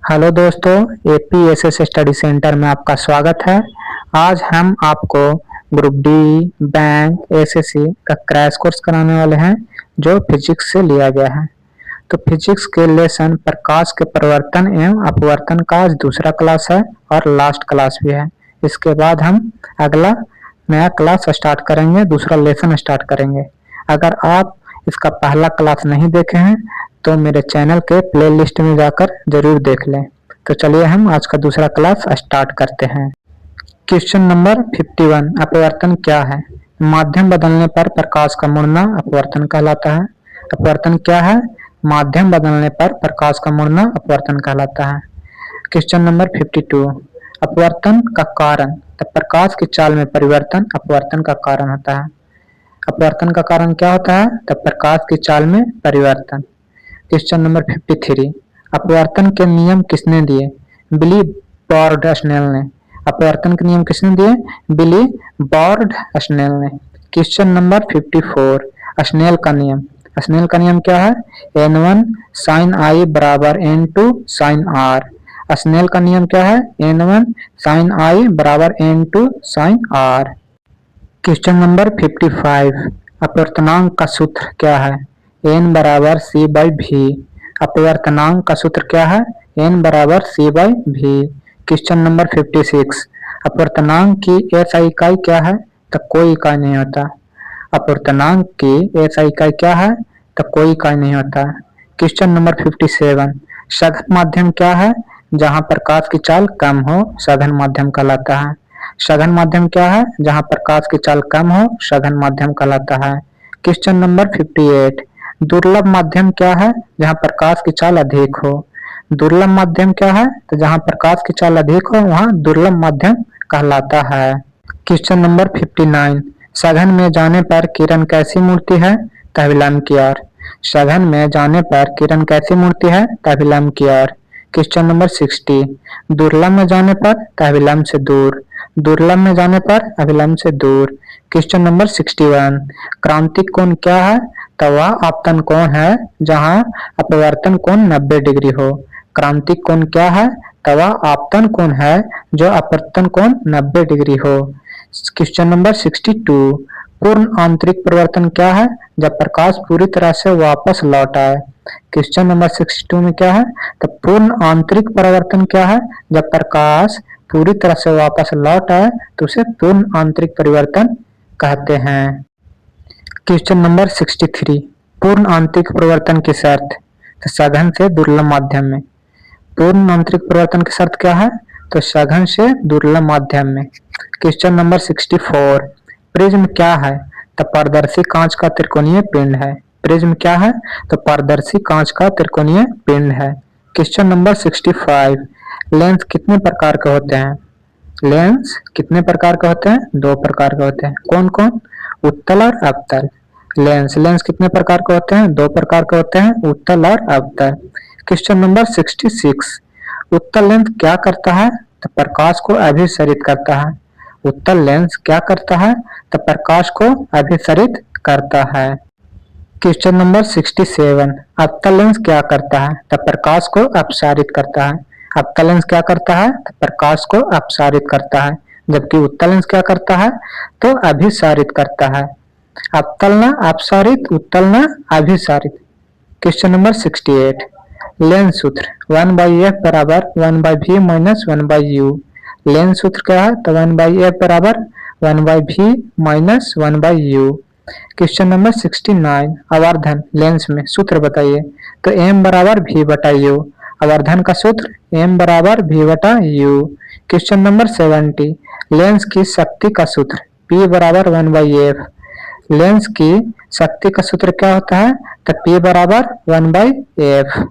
Hello दोस्तों, एपीएसएस study centre में आपका स्वागत है। आज हम आपको ग्रुप डी, बैंक, एसएससी का क्रैश कोर्स कराने वाले हैं जो फिजिक्स से लिया गया है। तो फिजिक्स के लेसन प्रकाश के परिवर्तन एवं अपवर्तन का आज दूसरा क्लास है और लास्ट क्लास भी है। इसके बाद हम अगला नया क्लास स्टार्ट करेंगे, दूसरा लेसन स्टार्ट करेंगे। अगर आप इसका पहला क्लास नहीं देखे हैं तो मेरे चैनल के प्लेलिस्ट में जाकर जरूर देख लें। तो चलिए हम आज का दूसरा क्लास स्टार्ट करते हैं। क्वेश्चन नंबर 51, अपवर्तन क्या है? माध्यम बदलने पर प्रकाश का मुड़ना अपवर्तन कहलाता है। अपवर्तन क्या है? माध्यम बदलने पर प्रकाश का मुड़ना अपवर्तन कहलाता है। क्वेश्चन नंबर 52, अपवर्तन का कारण। तो प्रकाश की चाल में परिवर्तन अपवर्तन का कारण होता है। अपवर्तन का कारण क्या होता है? तो प्रकाश की चाल में परिवर्तन। क्वेश्चन नंबर 53, अपवर्तन के नियम किसने दिए? बिली बॉर्ड स्नेल ने। अपवर्तन के नियम किसने दिए? बिली बॉर्ड स्नेल ने। क्वेश्चन नंबर 54, स्नेल का नियम। स्नेल का नियम क्या है? n1 sin i बराबर n2 sin r। स्नेल का नियम क्या है? n1 sin i बराबर n2 sin r। Question number 55, अपवर्तनांक का सूत्र क्या है? n बराबर c बाई भी। अपवर्तनांक का सूत्र क्या है? n बराबर c बाई भी। क्वेश्चन नंबर 56, अपवर्तनांक की एसआई इकाई क्या है? तो कोई इकाई नहीं होता। अपवर्तनांक की एसआई इकाई क्या है? तो कोई इकाई नहीं होता। क्वेश्चन नंबर 57, सघन माध्यम क्या है? जहां प्रकाश की चाल कम हो सघन माध्यम कहलाता है। सघन माध्यम क्या है? जहां प्रकाश की चाल कम हो सघन माध्यम कहलाता है। क्वेश्चन नंबर 58, दुर्लभ माध्यम क्या है? जहां प्रकाश की चाल अधिक हो। दुर्लभ माध्यम क्या है? तो जहां प्रकाश की चाल अधिक हो वहां दुर्लभ माध्यम कहलाता है। क्वेश्चन नंबर 59, सघन में जाने पर किरण कैसी मुड़ती है? तो अभिलंब की ओर। सघन में जाने पर किरण कैसी मुड़ती है? तो अभिलंब की ओर। क्वेश्चन नंबर 60, दुर्लभ में जाने पर तो अभिलंब से दूर। दुर्लभ में जाने पर अभिलंब से दूर। क्वेश्चन नंबर 61, क्रांतिक कोण क्या है? तो वह आपतन कोण है जहां अपवर्तन कोण 90 डिग्री हो। क्रांतिक कोण क्या है? तो वह आपतन कोण है जो अपवर्तन कोण 90 डिग्री हो। क्वेश्चन नंबर 62, पूर्ण आंतरिक परिवर्तन क्या है? जब प्रकाश पूरी तरह से वापस लौट आए। क्वेश्चन नंबर 62 में क्या है? तो पूर्ण आंतरिक परिवर्तन क्या है? जब प्रकाश पूरी तरह से वापस लौट आए तो उसे पूर्ण आंतरिक परिवर्तन कहते हैं। क्वेश्चन नंबर 63, पूर्ण आंतरिक परिवर्तन की शर्त। तो सघन से दुर्लभ माध्यम में। पूर्ण आंतरिक परिवर्तन की शर्त क्या है? तो सघन से दुर्लभ माध्यम में। क्वेश्चन नंबर 64, प्रिज्म क्या है? तो पारदर्शी कांच का त्रिकोणीय पिंड है। प्रिज्म क्या है? तो पारदर्शी कांच का त्रिकोणीय पिंड है। क्वेश्चन नंबर 65, लेंस कितने प्रकार के होते हैं? लेंस कितने प्रकार के होते हैं? दो प्रकार के होते हैं। कौन कौन? उत्तल और अवतल। लेंस कितने प्रकार के होते हैं? दो प्रकार के होते हैं, उत्तल और अवतल। क्वेश्चन नंबर 66, उत्तल लेंस क्या करता है? तो प्रकाश को अभिसरित करता है। उत्तल लेंस क्या करता है? तो प्रकाश को अभिसरित करता है। क्वेश्चन नंबर 67, अवतल लेंस क्या करता है? तो प्रकाश को अपसारित करता है। अवतल लेंस क्या करता है? तो प्रकाश को अपसारित करता है, जबकि उत्तल लेंस क्या करता है? तो अभिसारित करता है। अवतल न अपसारित, उत्तल न अभिसारित। क्वेश्चन नंबर 68, लेंस सूत्र 1/f बराबर 1/v माइनस 1/u। लेंस सूत्र क्या है? तो 1/f बराबर 1/v minus 1/u। Question number 69, आवर्धन लेंस में सूत्र बताइए। तो m बराबर v बटा u। आवर्धन का सूत्र m बराबर v बटा u। क्वेश्चन नंबर 70, लेंस की शक्ति का सूत्र p बराबर 1/f। लेंस की शक्ति का सूत्र क्या होता है? तो p बराबर 1/f।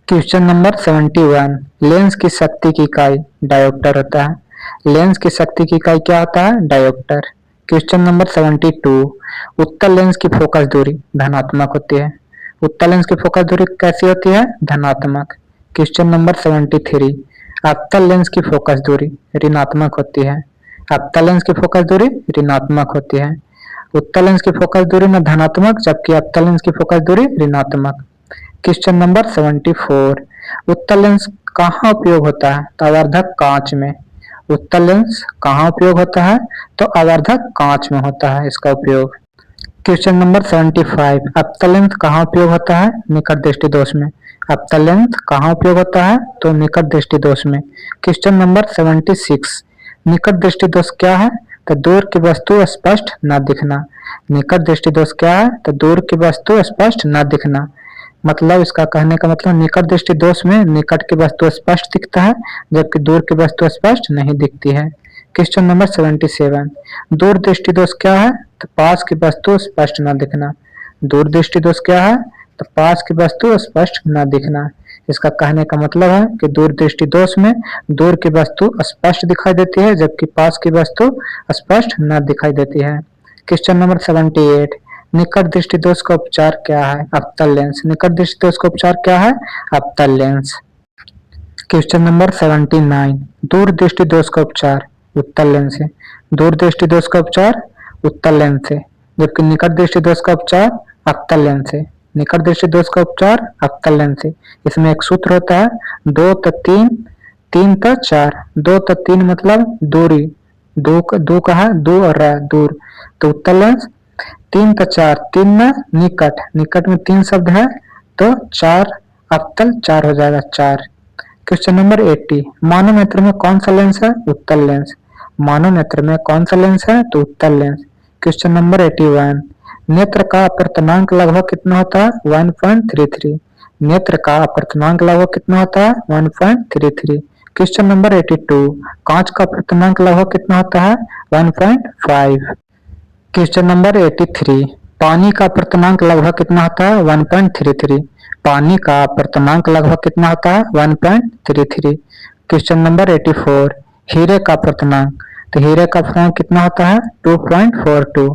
क्वेश्चन नंबर 71, लेंस की शक्ति की इकाई डायोप्टर होता है। लेंस की शक्ति की इकाई क्या होता है? डायोप्टर। क्वेश्चन नंबर 72, उत्तल लेंस की फोकस दूरी धनात्मक होती है। उत्तल लेंस की फोकस दूरी कैसी होती है? धनात्मक। क्वेश्चन नंबर 73, अवतल लेंस की फोकस दूरी ऋणात्मक होती है। अवतल लेंस की फोकस दूरी ऋणात्मक होती है। उत्तल लेंस की फोकस दूरी में धनात्मक, जबकि अवतल लेंस की फोकस दूरी ऋणात्मक। क्वेश्चन नंबर 74, उत्तल लेंस कहाँ उपयोग होता है? तो आवर्धक कांच में। उत्तल लेंस कहाँ उपयोग होता है? तो आवर्धक कांच में होता है इसका उपयोग। क्वेश्चन नंबर 75, अवतल लेंस कहाँ उपयोग होता है? निकट दृष्टि दोष में। अवतल लेंस कहाँ उपयोग होता है? तो निकट दृष्टि दोष में। क्वेश्चन नंबर 76, निकट दृष्टि दोष क्या है? तो दूर की वस्तु स्पष्ट न दिखना। निकट दृष्टि दोष क्या है? तो दूर की वस्तु स्पष्ट न दिखना। मतलब इसका कहने का मतलब निकट दृष्टि दोष में निकट की वस्तु स्पष्ट दिखता है जबकि दूर की वस्तु स्पष्ट नहीं दिखती है। क्वेश्चन नंबर 77, दूर दृष्टि दोष क्या है? तो पास की वस्तु स्पष्ट न दिखना। दूर दृष्टि दोष क्या है? तो पास की वस्तु स्पष्ट न दिखना। इसका कहने का मतलब है कि दूर दृष्टि दोष में दूर की वस्तु स्पष्ट दिखाई देती है जबकि पास की वस्तु स्पष्ट न दिखाई देती है। क्वेश्चन नंबर 78, निकट दृष्टि दोष का उपचार क्या है? अवतल लेंस। निकट दृष्टि दोष का उपचार क्या है? अवतल लेंस। क्वेश्चन नंबर 79, दूर दृष्टि दोष का उपचार उत्तल लेंस से। दूर दृष्टि दोष का उपचार उत्तल लेंस से जबकि निकट दृष्टि दोष का उपचार अवतल लेंस से। निकट दृष्टि दोष का उपचार अवतल लेंस से। इसमें एक सूत्र होता है 2 त 3 3 त 4। 2 त 3 मतलब दूरी, दो का है दो और दूर, तो उत्तल लेंस। 3 त 4, 3 न निकट, निकट में 3 शब्द है तो 4 अवतल 4 हो जाएगा 4। क्वेश्चन नंबर 80, मानव नेत्र में कौन सा लेंस है? उत्तल लेंस। मानव नेत्र में कौन सा लेंस है? तो उत्तल लेंस। क्वेश्चन नंबर 81, नेत्र का अपवर्तनांक लगभग कितना होता है? 1.33। नेत्र का अपवर्तनांक लगभग कितना होता है? 1.33। क्वेश्चन नंबर 82, कांच का अपवर्तनांक लगभग कितना होता है? 1.5। क्वेश्चन नंबर 83, पानी का अपवर्तनांक लगभग कितना होता है? 1.33। पानी का अपवर्तनांक लगभग कितना होता है? 1.33। क्वेश्चन नंबर 84, हीरे का अपवर्तनांक। तो हीरे का अपवर्तनांक कितना होता है? 2.42।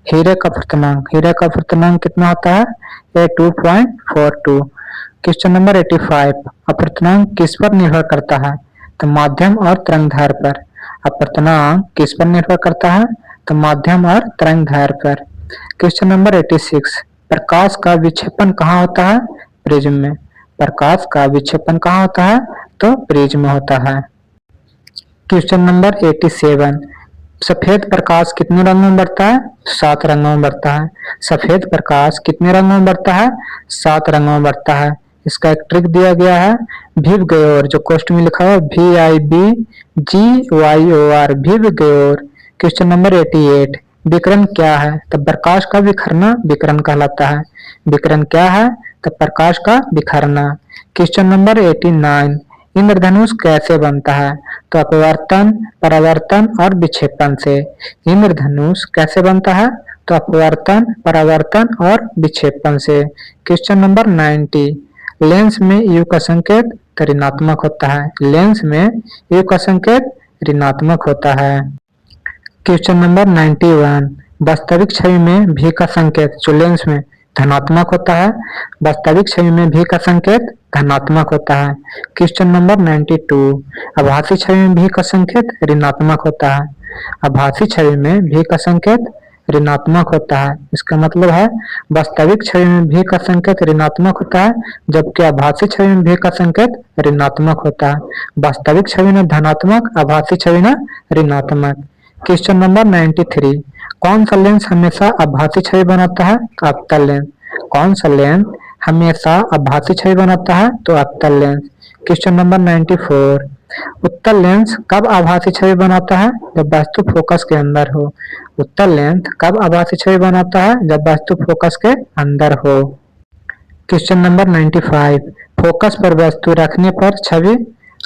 हीरे का अपवर्तनांक कितना होता है? 2.42। क्वेश्चन नंबर 85, अपवर्तनांक किस पर निर्भर करता है? तो माध्यम और तरंगदैर्घ्य पर। अपवर्तनांक किस पर निर्भर करता है? तो माध्यम और तरंगदैर्घ्य पर। क्वेश्चन नंबर 86, प्रकाश का विक्षेपण कहाँ होता है? प्रिज्म में। प्रकाश का विक्षेपण कहाँ होता है? तो प्रिज्म में होता है। क्वेश्चन नंबर 87, सफेद प्रकाश कितने रंगों में बढ़ता है? 7 रंगों में बढ़ता है। सफेद प्रकाश कितने रंगों में बढ़ता है? 7 रंगों में बढ़ता है। इसका एक ट्रिक दिया गया है, भिव गयोर, जो क्वेश्चन में लिखा है VIBGYOR, भिव गयोर। क्वेश्चन नंबर 88, विकिरण क्या है? तो प्रकाश का बिखरना विकिरण कहलाता है। विकिरण क्या है? तो प्रकाश का बिखरना। क्वेश्चन नंबर 89, इंद्रधनुष कैसे बनता है? तो अपवर्तन, परावर्तन और विक्षेपण से। इंद्रधनुष कैसे बनता है? तो अपवर्तन, परावर्तन और विक्षेपण से। क्वेश्चन नंबर 90, लेंस में यू का संकेत ऋणात्मक होता है। लेंस में यू का संकेत ऋणात्मक होता है। क्वेश्चन नंबर 91, वास्तविक छवि में भी का संकेत जो लेंस में धनात्मक होता है, वास्तविक छवि में भी का संकेत धनात्मक होता है। क्वेश्चन नंबर 92, आभासी छवि में भी का संकेत ऋणात्मक होता है। आभासी छवि में भी का संकेत ऋणात्मक होता है। इसका मतलब है वास्तविक छवि में भी का संकेत ऋणात्मक होता है जबकि आभासी छवि में भी का संकेत ऋणात्मक होता है। वास्तविक छवि में धनात्मक, आभासी छवि में ऋणात्मक। क्वेश्चन नंबर 93, कौन सा लेंस हमेशा आभासी छवि बनाता है? अवतल लेंस। कौन सा लेंस हमेशा आभासी छवि बनाता है? तो अवतल लेंस। क्वेश्चन नंबर 94, उत्तल लेंस कब आभासी छवि बनाता है? जब वस्तु फोकस के अंदर हो। उत्तल लेंस कब आभासी छवि बनाता है? जब वस्तु फोकस के अंदर हो। क्वेश्चन नंबर 95, फोकस पर वस्तु रखने पर छवि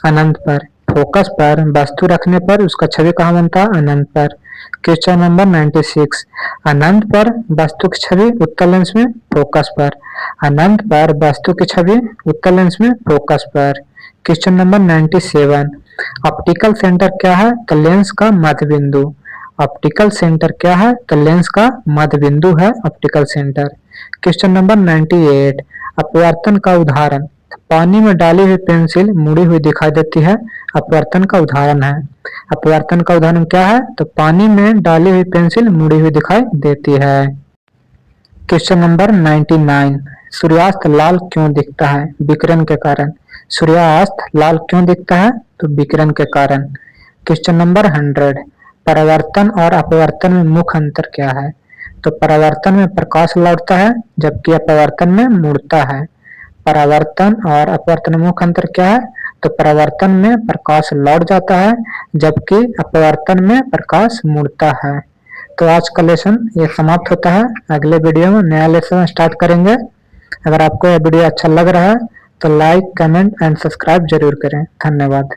अनंत पर। फोकस पर वस्तु रखने पर उसका छवि कहाँ बनता है? अनंत पर। क्वेश्चन नंबर 96, अनंत पर वस्तु की छवि उत्तल लेंस में फोकस पर। अनंत पर वस्तु की छवि उत्तल लेंस में फोकस पर। क्वेश्चन नंबर 97, ऑप्टिकल सेंटर क्या है? तो लेंस का मध्य बिंदु। ऑप्टिकल सेंटर क्या है? तो लेंस का मध्य बिंदु है ऑप्टिकल सेंटर। क्वेश्चन नंबर 98, अपवर्तन का उदाहरण। पानी में डाली हुई पेंसिल मुड़ी हुई दिखाई देती है, अपवर्तन का उदाहरण है। अपवर्तन का उदाहरण क्या है? तो पानी में डाली हुई पेंसिल मुड़ी हुई दिखाई देती है। क्वेश्चन नंबर 99, सूर्यास्त लाल क्यों दिखता है? विकिरण के कारण। सूर्यास्त लाल क्यों दिखता है? तो विकिरण के कारण। क्वेश्चन नंबर 100, परावर्तन और अपवर्तन में मुख्य अंतर क्या है? तो परावर्तन में प्रकाश लौटता है जबकि अपवर्तन में मुड़ता है। परावर्तन और अपवर्तन में मुख्य अंतर क्या है? तो परावर्तन में प्रकाश लौट जाता है जबकि अपवर्तन में प्रकाश मुड़ता है। तो आज का लेसन ये समाप्त होता है। अगले वीडियो में नया लेसन स्टार्ट करेंगे। अगर आपको यह वीडियो अच्छा लग रहा है तो लाइक, कमेंट एंड सब्सक्राइब जरूर करें। धन्यवाद।